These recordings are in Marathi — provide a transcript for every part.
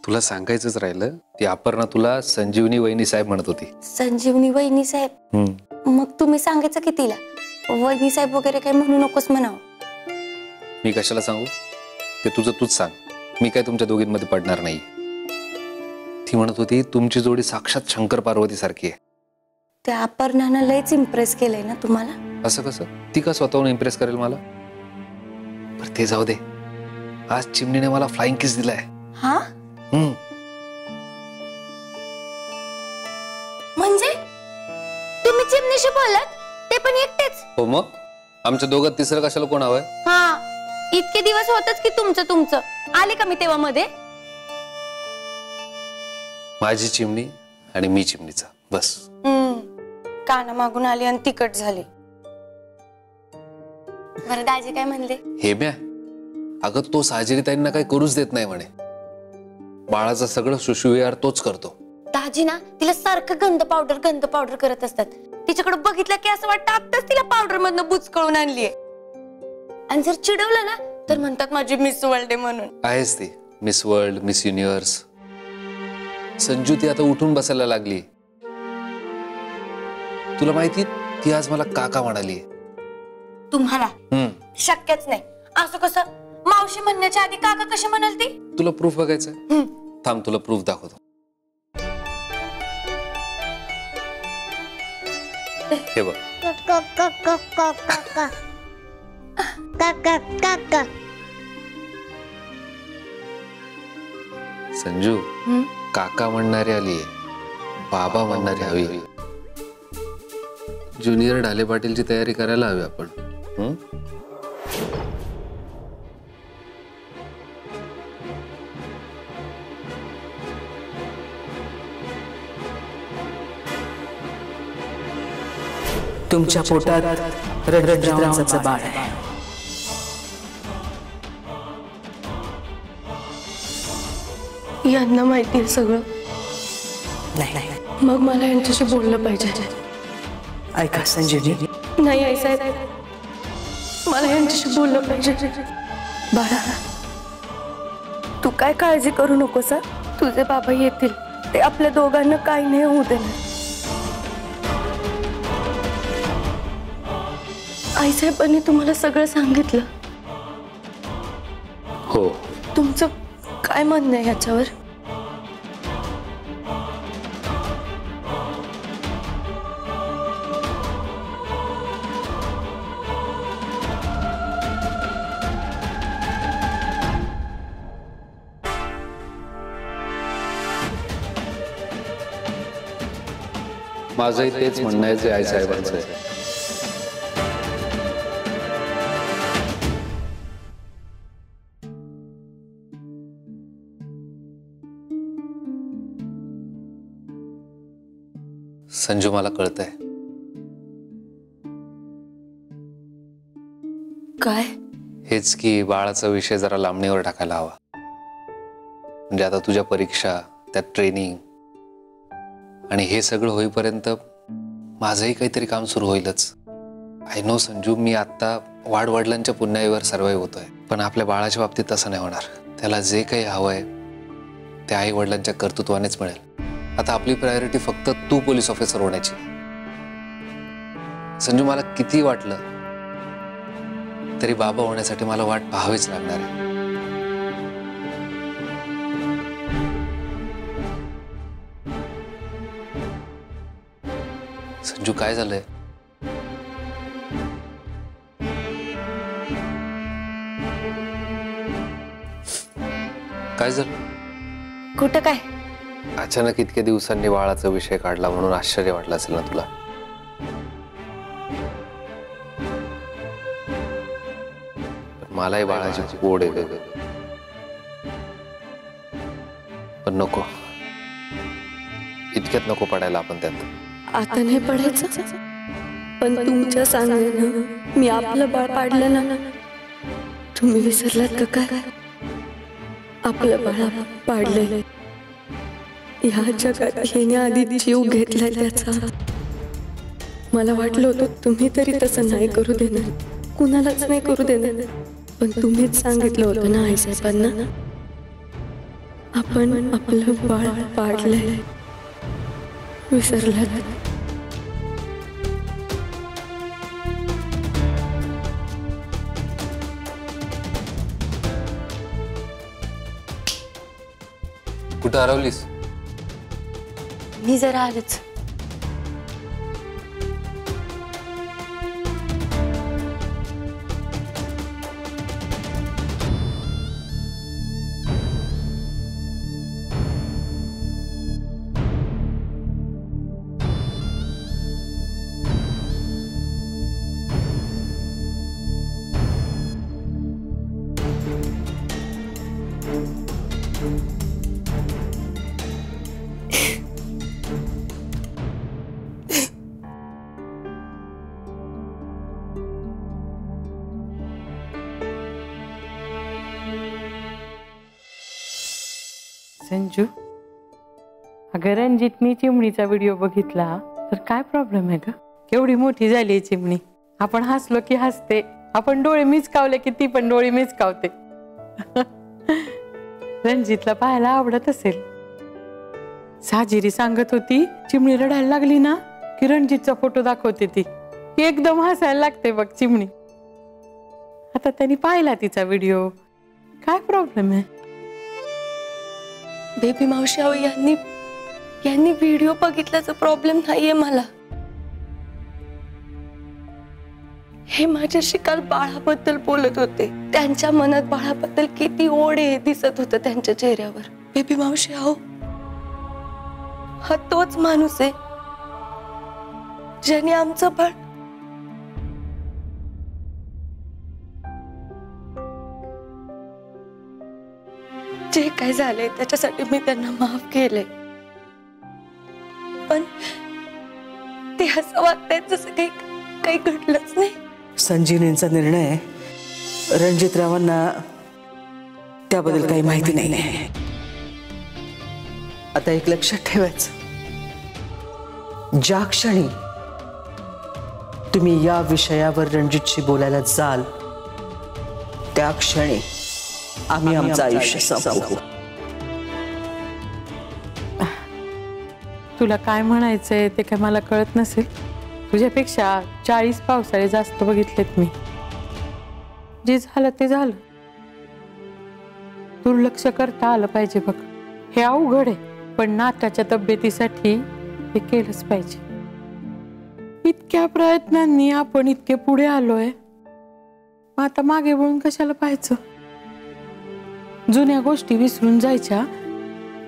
तुला सांगायचंच राहिलं, ती अपर्णा तुला संजीवनी वहिनी साहेब म्हणत होती. संजीवनी वहिनी साहेब? मग तुम्ही सांगायचं की तिला वहिनी साहेब वगैरे काही म्हणू नकोस म्हणावं. मी कशाला सांगू? ते तुझं तूच सांग. मी काय तुमच्या दोघींमध्ये पडणार नाही. ती म्हणत होती तुमची जोडी साक्षात शंकर पार्वती सारखी आहे. त्या अपर्णानं लयच इम्प्रेस केलंय ना तुम्हाला? असं कसं? ती का स्वतःहून इम्प्रेस करेल मला? पर ते जाऊ दे. आज चिमणीने मला फ्लाइंग किस दिलाय. हा? म्हणजे तुम्ही चिमणीशी बोललात? ते पण एकटेच? हो मग आमच्या दोघात तिसरं कशाला कोण हवंय? हा, इतके दिवस होतच की तुमचं तुमचं. आले का मी तेव्हा मध्ये? माझी चिमणी आणि मी चिमणीचा बस. काना मागून आली आणि तिकट झाली. बरं दाजी काय म्हणले? हे म्या अगं तो साजिरीताईंना काही करूच देत नाही म्हणे. बाळाचा सगळं शुशुविहार तोच करतो. दाजी ना तिला सारखं गंध पावडर करत असतात. तिच्याकडे बघितलं की असं वाटतं आत्ताच तिला पावडर मधनं बुचकळून आणलीये. आणि जर चिडवलं ना तर म्हणतात माझी मिस वर्ल्ड आहे म्हणून. आहेच ती miss world, miss universe. Sanju ती आता उठून बसायला लागली. तुला माहिती ती आज मला काका म्हणाली. तुम्हाला शक्यच नाही. असं कसं? मावशी म्हणण्याच्या आधी काका कशी म्हणाल ती? तुला प्रूफ बघायचंय? थांब तुला प्रूफ दाखवतो. हे बघ. संजू काका म्हणणारी आली, बाबा म्हणणारी हवी. ज्युनियर ढाले पाटीलची तयारी करायला हवी आपण. तुमच्या पोटात रडरडाचं बाळ आहे. यांना माहिती आहे सगळं. नाही मग मला यांच्याशी बोललं पाहिजे. ऐका संजीवनी. नाही आई साहेब, मला यांच्याशी बोललं पाहिजे. बाळा तू काय काळजी करू नकोस. तुझे बाबा येतील. ते आपल्या दोघांना काही नाही होऊ देणार. आईसाहेबांनी तुम्हाला सगळं सांगितलं? हो. तुमचं काय म्हणणं आहे याच्यावर? माझंही तेच म्हणणं आहे जे आईसाहेबांचं आहे. संजू मला कळतंय. काय? हेच की बाळाचा विषय जरा लांबणीवर टाकायला हवा. म्हणजे आता तुझ्या परीक्षा, त्यात ट्रेनिंग आणि हे सगळं होईपर्यंत माझंही काहीतरी काम सुरू होईलच. आय नो संजू, मी आता वाडवडिलांच्या पुण्याईवर सर्वाइव्ह होतोय. पण आपल्या बाळाच्या बाबतीत तसं नाही होणार. त्याला जे काही हवंय ते आई वडिलांच्या कर्तृत्वानेच मिळेल. आता आपली प्रायोरिटी फक्त तू पोलीस ऑफिसर होण्याची. संजू मला किती वाटलं तरी बाबा होण्यासाठी मला वाट पाहावीच लागणार आहे. संजू काय झालंय? काय झालं? कुठं काय? अचानक इतक्या दिवसांनी बाळाचा विषय काढला म्हणून आश्चर्य वाटलं असेल ना तुला? मलाही बाळाची खूप ओढ आहे. पण नको, इतक्यात नको पडायला आपण त्यात. आता नाही पडायचं. पण तुमच्या सांगण्यानं मी आपलं बाळ पाडलं ना. तुम्ही विसरलात का काय? आपलं बाळ पाडलंय. ह्या जगात येण्याआधी जीव घेतलाय त्याचा. मला वाटलं होतं तुम्ही तरी तसं नाही करू देणार, कुणालाच नाही करू देणार. पण तुम्हीच सांगितलं होतं ना आईसाहेबांना, आपण आपलं बाळ पाडलंय विसरलात. कुठं हरवलीस? मी जरा आलेच. संजू, अगं रणजितनी चिमणीचा व्हिडिओ बघितला तर काय प्रॉब्लेम आहे ग? केवढी मोठी झाली चिमणी. आपण हसलो की हसते, आपण डोळे मिचकावले की ती पण डोळे मिचकावते. रणजितला पाहायला आवडत असेल. साजिरी सांगत होती चिमणी रडायला लागली ना की रणजितचा फोटो दाखवते ती एकदम हसायला लागते बघ चिमणी. आता त्यांनी पाहिला तिचा व्हिडिओ. काय प्रॉब्लेम आहे? बेबी मावशी, अहो यांनी व्हिडिओ बघितल्याचा प्रॉब्लेम नाहीये मला. हे माझ्याशी काल बाळाबद्दल बोलत होते. त्यांच्या मनात बाळाबद्दल किती ओढ आहे दिसत होतं त्यांच्या चेहऱ्यावर. बेबी मावशी, अहो हा तोच माणूस आहे ज्याने आमचं बाळ जे काय झालंय त्याच्यासाठी मी त्यांना माफ केलंय, पण ते असं वागतायत जसं काही घडलंच नाही. संजीवनींचा निर्णय रणजितरावांना त्याबद्दल काही माहिती नाही. आता एक लक्षात ठेवायचं, ज्या क्षणी तुम्ही या विषयावर रणजितशी बोलायला जाल त्या क्षणी आम्ही आमचं आयुष्य संपवू. तुला काय म्हणायचंय ते काय मला कळत नसेल. तुझ्यापेक्षा 40 पावसाळे जास्त बघितलेत मी. जे झालं ते झालं. दुर्लक्ष करता आलं पाहिजे बघ. हे अवघड आहे, पण नाताच्या तब्येतीसाठी हे केलंच पाहिजे. इतक्या प्रयत्नांनी आपण इतके पुढे आलोय, मग आता मागे वळून कशाला पाहायचं? जुन्या गोष्टी विसरून जायच्या,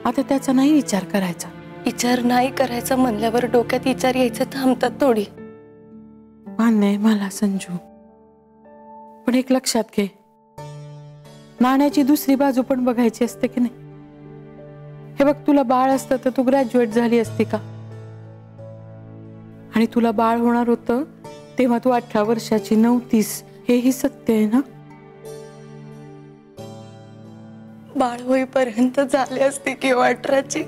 आता त्याचा नाही विचार करायचा. विचार नाही करायचा म्हणल्यावर डोक्यात विचार यायचं थांबतात थोडी. मान्य आहे मला संजू, पण एक लक्षात घे, नाण्याची दुसरी बाजू पण बघायची असते की नाही. हे बघ, तुला बाळ असतं तर तू ग्रॅज्युएट झाली असती का? आणि तुला बाळ होणार होतं तेव्हा तू 18 वर्षाची नव्हतीस, हेही सत्य आहे ना. बाळ होईपर्यंत झाले असते किंवा 18ची.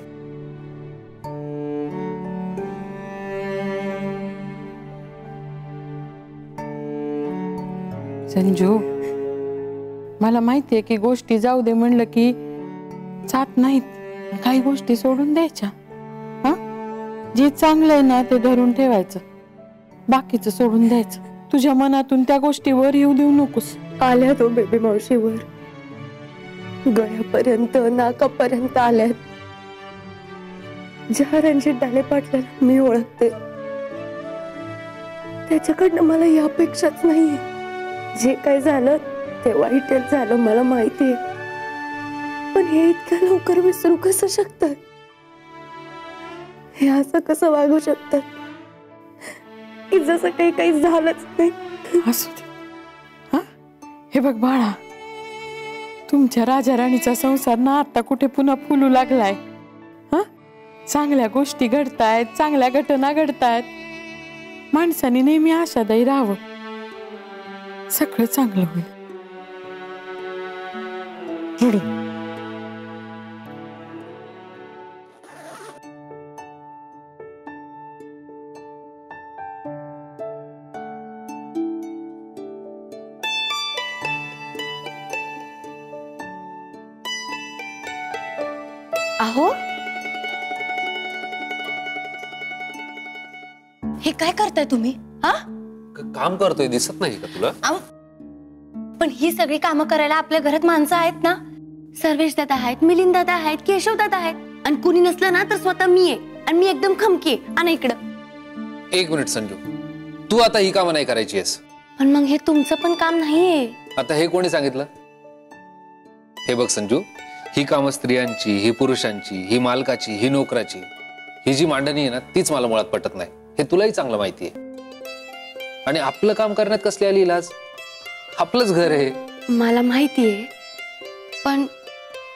संजू, मला माहितीये की गोष्टी जाऊ दे म्हणलं की जात नाहीत. काही गोष्टी सोडून द्यायच्या. हा, जे चांगलं आहे ना ते धरून ठेवायचं, बाकीचं सोडून द्यायचं. तुझ्या मनातून त्या गोष्टीवर येऊ देऊ नकोस. आल्या तो बेबी मावशीवर, गळ्यापर्यंत नाकापर्यंत आल्यात. ज्या रणजित डाले पाटलाला मी ओळखते त्याच्याकडनं मला या अपेक्षाच नाहीये. जे काय झालं ते वाईटच झालं, मला माहितीये, पण हे इतक्या लवकर विसरू कसं शकतात? हे असं कसं वागू शकतात की जसं काही झालंच नाही? असू दे. हा, हे बघ बाळा, तुमच्या राजा राणीचा संसार ना आता कुठे पुन्हा फुलू लागलाय. हा, चांगल्या गोष्टी घडतायत, चांगल्या घटना घडतायत. माणसाने नेहमी आशादायी राहावं, सगळं चांगलं होईल. रडू. अहो हे काय करताय तुम्ही? हा काम करतोय, दिसत नाही का तुला? अहो, पण ही सगळी कामं करायला आपल्या घरात माणसं आहेत ना. सर्वेश दादा आहेत, मिलिंद दादा आहेत, केशव दादा आहेत आणि कुणी नसलं ना तर स्वतः मी आहे आणि मी एकदम खमकी आहे. आणि इकडं 1 मिनिट संजू, तू आता ही कामं नाही करायची आहेस. पण मग हे तुमचं पण काम नाहीये. आता हे कोणी सांगितलं? हे बघ संजू, ही कामं स्त्रियांची, ही पुरुषांची, ही मालकाची, ही नोकराची, ही जी मांडणी आहे ना तीच मला मुळात पटत नाही. हे तुलाही चांगलं माहिती आहे. आणि आपलं काम करण्यात कसली आली लाज? आपलंच घर आहे. मला माहितीये, पण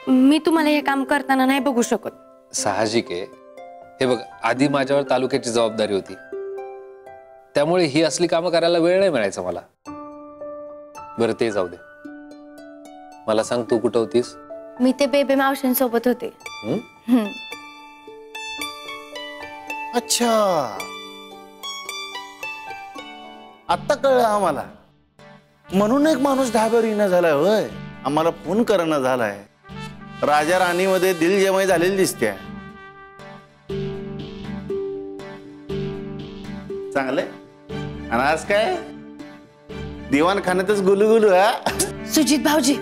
मी तुम्हाला हे काम करताना नाही बघू शकत. साहजिक आहे. हे बघ, आधी माझ्यावर तालुक्याची जबाबदारी होती, त्यामुळे ही असली कामं करायला वेळ नाही मिळायचा मला. बरं ते जाऊ दे, मला सांग तू कुठं होतीस? मी ते बेबे मावशींसोबत होते. अच्छा, आता कळलं आम्हाला. म्हणून एक माणूस ढाब्यावर येणं झालाय होय, आम्हाला फोन करणं झालाय. राजा राणीमध्ये दिलजमाई झालेली दिसते. चांगलंय. आणि आज काय दिवाणखान्यातच गुलुगुलू? हा सुजित भाऊजी,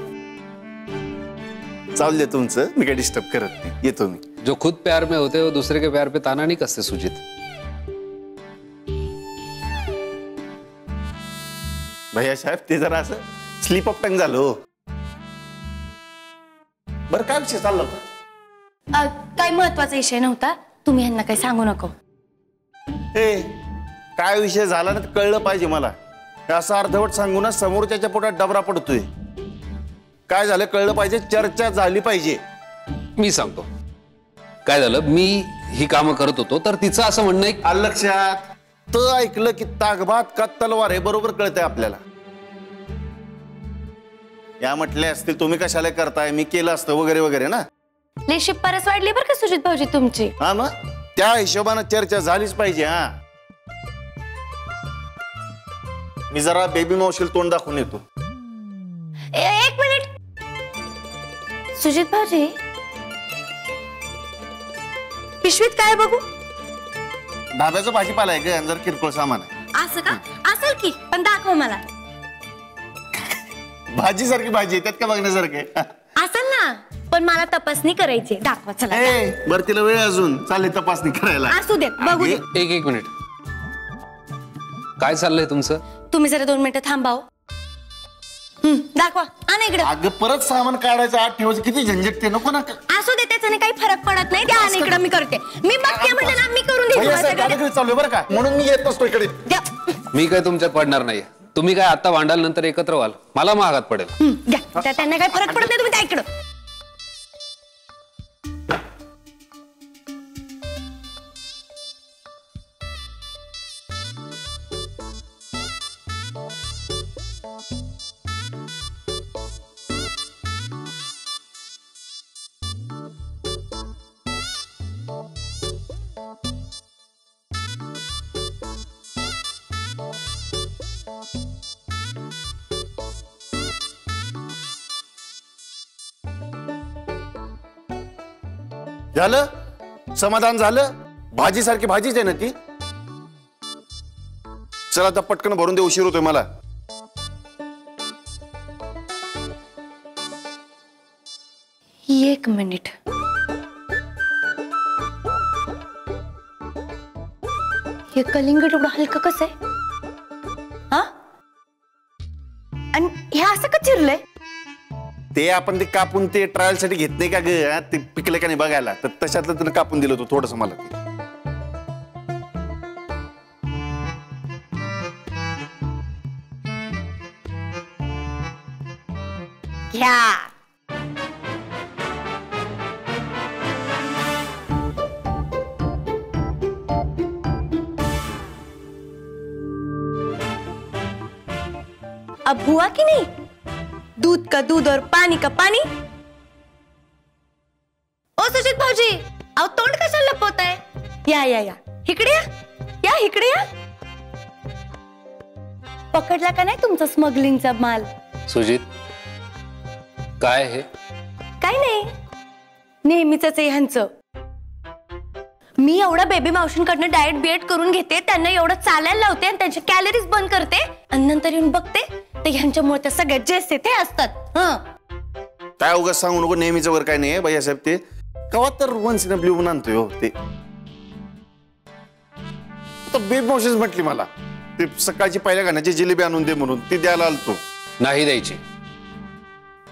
चालू दे तुमचं, मी काय डिस्टर्ब करत नाही, येतो मी. जो खुद प्यार में होते वो दूसरे के प्यार पे ताना नहीं कसते सुजित. भैया साहेब, ते जरा असं स्लीप ऑफ टंग झालं हो. बरं काय विषय चालला होता? काय महत्वाचा विषय नव्हता. तुम्ही यांना काही सांगू नको. ए, काय विषय झाला ना कळलं पाहिजे मला. असं अर्धवट सांगू ना समोरच्या पोटात डबरा पडतोय. काय झालं कळलं पाहिजे, चर्चा झाली पाहिजे. मी सांगतो काय झालं. मी ही कामं करत होतो तर तिचं असं म्हणणं आहे. आलं लक्षात? तर ऐकलं की ताकभात का तलवार हे बरोबर कळतंय आपल्याला. या म्हटले असतील तुम्ही कशाला करताय, मी केलं असतं वगैरे वगैरे ना. लय शिप्पारस वाढली बरं का सुजित भाऊजी तुमची. हा मग त्या हिशोबानं चर्चा झालीच पाहिजे. हा, मी जरा बेबी मावशीला तोंड दाखवून येतो. एक मिनिट सुजित भाऊजी, पिशवीत काय बघू? ढाब्याचं भाजीपाला आहे ग, जर किरकोळ सामान आहे. असं का? असेल की, पण दाखव मला. भाजी सारखी भाजी त्यात का बघण्यासारखे? असेल ना, पण मला तपासणी करायची. दाखवा चला. बरं तिला वेळ अजून चालली तपासणी करायला. असू दे, बघू दे. एक मिनिट, काय चाललंय तुमचं? तुम्ही जरा 2 मिनिटं थांबाव. दाखवा. आणि इकडे. अगं परत सामान काढायचं, आत ठेवायचं, किती झंझट ते नको ना. असू दे, त्याच्याने काही फरक पडत नाही. द्या आणि इकडे मी करते. मी बघते म्हटलं ना, मी करून देते. चालू बरं का, म्हणून मी येत नसतो इकडे. मी काय तुमच्यात पडणार नाही. तुम्ही काय आता भांडाल नंतर एकत्र व्हाल, मला महागात पडेल. द्या, त्यांना काही फरक पडत नाही. तुम्ही त्या इकडं. झालं समाधान झालं. भाजी सारखी भाजीच आहे ना ती. चला आता पटकन भरून दे, उशीर होतोय मला. एक मिनिट. हे कलिंगड एवढं हलकं कसं आहे? हा, आणि हे असं का चिरलंय? ते आपण ते कापून ते ट्रायल साठी घेत नाही का ग, ते पिकले का नाही बघायला, तर तशातलं त्यानं कापून दिलं होतं थोडस मला. घ्या. अब हुआ कि नहीं? दूध का दूध और पानी का पानी. ओ सुजित भाऊजी, अहो तोंड कशाला लपवताय? या या या इकडे या. या इकडे या. पकडला का नाही तुमचा स्मगलिंगचा माल? सुजित, काय हे? काय नाही, नेहमीच आहे ह्यांचं. मी एवढा बेबी मावशींकडनं डाएट बिएट करून घेते, त्यांना एवढं चालायला लावते आणि त्यांच्या कॅलरीज बंद करते आणि नंतर येऊन बघते तर ह्यांच्यामुळे त्या सगळ्यात जे असते ते असतात. काय उगाच सांगू नको, नेहमीचं वर काय नाही भैया साहेब. ते कवा तर वन्स इन अ ब्लू आणतोय हो ते. बेबी मावशीच म्हटली मला ते सकाळची पहिल्या गाण्याची जिलेबी आणून दे म्हणून, ती द्यायला आलतो. नाही द्यायची.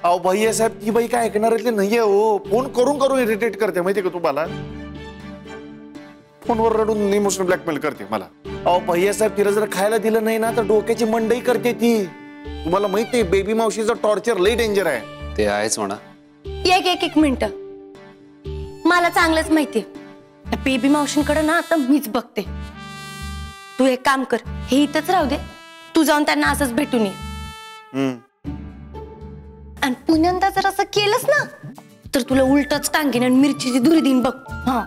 अहो भैया साहेब, ती बाई काय ऐकणाऱ्यातली नाहीये हो. फोन करून करून इरिटेट करते माहितीये का तुम्हाला. फोनवर रडून इमोशनल ब्लॅकमेल करते मला. अहो भैया साहेब, तिला जर खायला दिलं नाही ना तर डोक्याची मंडई करते ती. तुम्हाला माहितीये बेबी मावशीचं टॉर्चर लई डेंजर आहे. ते आहेच म्हणा. एक मिनिट, मला चांगलंच माहितीये बेबी मावशींकडे ना आता मीच बघते. तू एक काम कर, हे इथंच राहू दे, तू जाऊन त्यांना असंच भेटून ये. आणि पुण्यांदा जर असं केलंस ना तर तुला उलटच टांगेन आणि मिरचीची धुरी देईन बघ. हा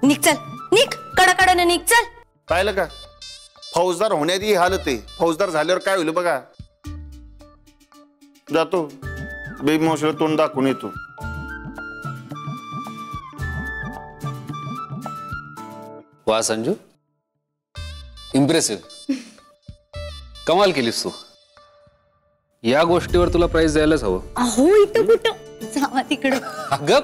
निघ, चल निघ, कडकडन निघ, चल. पाहिलं का, फौजदार होण्याची हालत आहे. फौजदार झाल्यावर काय होईल बघा. जातो बेबी मावशीला तोंड दाखवून येतो. वा संजू, इम्प्रेसिव्ह. कमाल केलीस तू. या गोष्टीवर तुला प्राइज द्यायलाच हवं. अहो इथं कुठं, जावा तिकडं. अगं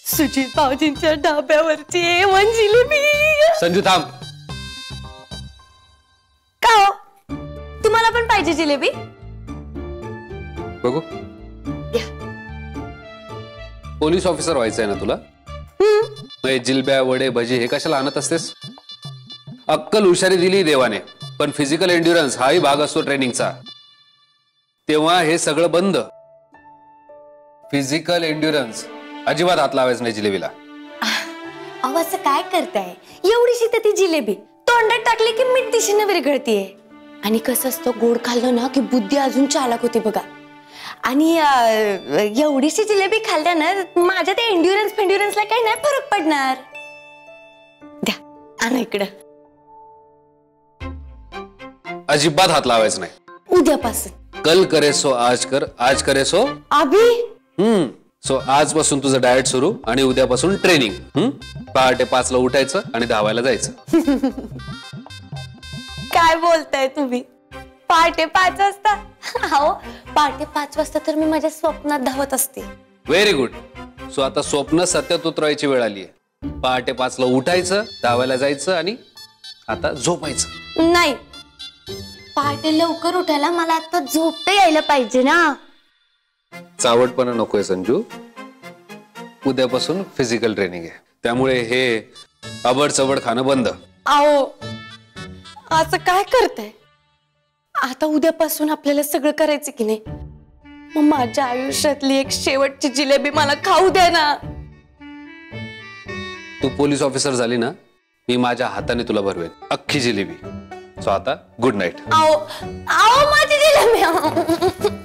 सुजित भाऊजींच्या ढाब्यावरची A1 जिलेबी. संजू थांब. का हो, तुम्हाला पण पाहिजे जिलेबी? बघू. पोलीस ऑफिसर व्हायचंय ना तुला? जिलब्या वडे भजी हे कशाला आणत असतेस? अक्कल हुशारी दिली देवाने, पण फिजिकल एंड्युरन्स हाही भाग असतो ट्रेनिंगचा. तेव्हा हे सगळं बंद. फिजिकल एंड्युरन्स अजिबात हात लावायचं नाही जिलेबीला. अहो असं काय करताय, एवढीशी तर ती जिलेबी तोंडात टाकली की मीठ दिशेने विरघळतीये. आणि कसं असतं, गोड खाल्लं ना की बुद्धी अजून चालाक होती बघा. आणि एवढीशी जिलेबी खाल्ल्यानं माझ्या त्या एंड्युरन्सला काही नाही फरक पडणार. द्या, आणा इकडं. अजिबात हात लावायचं नाही. उद्यापासून. कल करे सो आज कर, आज करे सो अभि. सो आजपासून तुझं डाएट सुरू आणि उद्यापासून ट्रेनिंग. पहाटे 5ला उठायचं आणि धावायला जायचं. काय बोलताय तुम्ही? पहाटे 5 वाजता? अहो पहाटे 5 वाजता तर मी माझ्या स्वप्नात धावत असते. Very good. सो आता स्वप्न सत्यात उतरवायची वेळ आली आहे. पहाटे 5ला उठायचं, धावायला जायचं आणि आता झोपायचं. नाही, पहाटे लवकर उठायला मला आता झोपता यायला पाहिजे ना. चावटपणा नकोय संजू. उद्यापासून फिजिकल ट्रेनिंग आहे, त्यामुळे हे अबड चबड खाणं बंद. आओ असं काय करताय? आता उद्यापासून आपल्याला सगळं करायचं की नाही? मग माझ्या आयुष्यातली एक शेवटची जिलेबी मला खाऊ द्या ना. तू पोलीस ऑफिसर झाली ना, मी माझ्या हाताने तुला भरवेन अख्खी जिलेबी. सो आता गुड नाईट. आओ आओ माझी जिलेबी.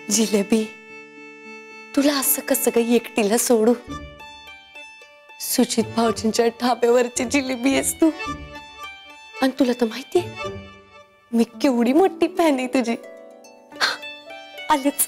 जिलेबी, तुला असं कसं काही एकटीला सोडू? सुजित भाऊजींच्या ढाब्यावरची जिलेबी आहेस तू. आणि तुला तर माहितीये मी केवढी मोठी फॅन आहे तुझी. आलेच.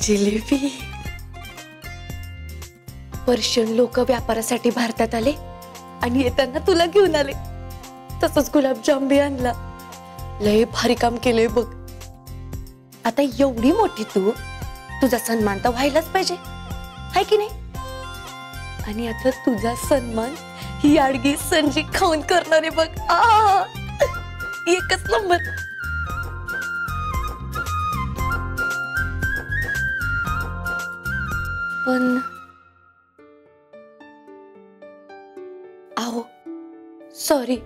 जिलेबी. पर्शियन लोक व्यापारासाठी भारतात आले आणि येताना तुला घेऊन आले. तसंच गुलाबजाम बी आणला. लय भारी काम केलंय बघ. आता एवढी मोठी तू, तुझा सन्मान तर व्हायलाच पाहिजे, हाय की नाही? आणि आता तुझा सन्मान ही आडगी संजी खाऊन करणारे बघ. एकच नंबर. पण अहो सॉरी,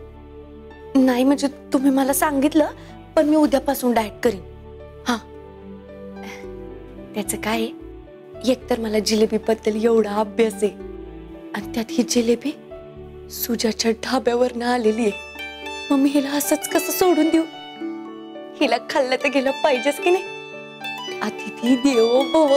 नाही म्हणजे तुम्ही मला सांगितलं, पण मी उद्यापासून डाएट करीन. हा, त्याचं काय आहे, एकतर मला जिलेबी बद्दल एवढा अभ्यास आहे आणि त्यात ही जिलेबी सुजाच्या ढाब्यावरनं आलेली आहे. मग मी हिला असंच कसं सोडून देऊ? हिला खाल्लं तर गेलं पाहिजेच की नाही. अतिथी देवो भव.